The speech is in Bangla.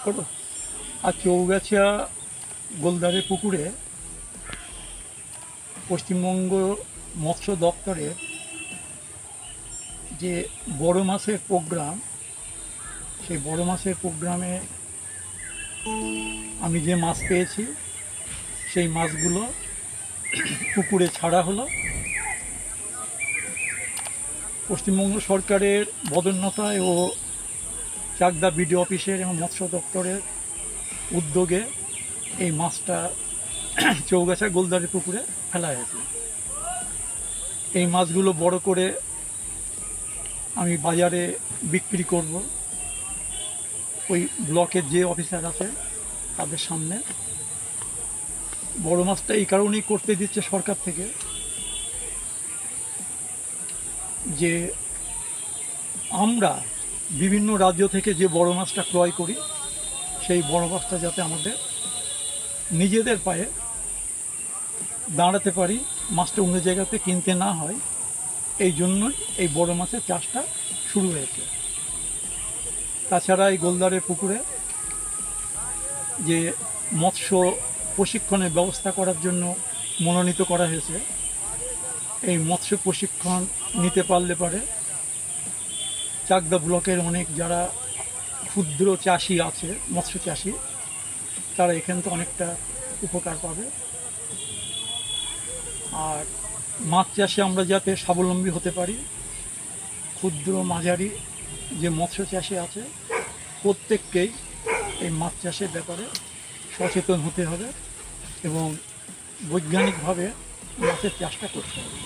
করো। আর চৌগাছা গোলদারে পুকুরে পশ্চিমবঙ্গ মৎস্য দপ্তরের যে বড় মাছের প্রোগ্রাম, সেই বড় মাছের প্রোগ্রামে আমি যে মাছ পেয়েছি সেই মাছগুলো পুকুরে ছাড়া হলো। পশ্চিমবঙ্গ সরকারের বদন্যতায় ও চাকদা বিডিও অফিসের এবং মৎস্য দপ্তরের উদ্যোগে এই মাছটা চৌগাছা গোলদারি পুকুরে ফেলা হয়েছে। এই মাছগুলো বড় করে আমি বাজারে বিক্রি করব। ওই ব্লকের যে অফিসার আছে তাদের সামনে। বড় মাছটা এই কারণেই করতে দিচ্ছে সরকার থেকে যে আমরা বিভিন্ন রাজ্য থেকে যে বড় মাছটা ক্রয় করি সেই বড় মাছটা যাতে আমাদের নিজেদের পায়ে দাঁড়াতে পারি, মাছটা অন্য জায়গাতে কিনতে না হয়, এই জন্যই এই বড় মাছের চাষটা শুরু হয়েছে। তাছাড়া এই গোলদারের পুকুরে যে মৎস্য প্রশিক্ষণের ব্যবস্থা করার জন্য মনোনীত করা হয়েছে, এই মৎস্য প্রশিক্ষণ নিতে পারলে পরে চাকদা ব্লকের অনেক যারা ক্ষুদ্র চাষি আছে, মৎস্য চাষি, তারা এখান থেকে অনেকটা উপকার পাবে। আর মাছ চাষে আমরা যাতে স্বাবলম্বী হতে পারি, ক্ষুদ্র মাঝারি যে মৎস্য চাষি আছে প্রত্যেককেই এই মাছ চাষের ব্যাপারে সচেতন হতে হবে এবং বৈজ্ঞানিকভাবে মাছের চাষটা করতে হবে।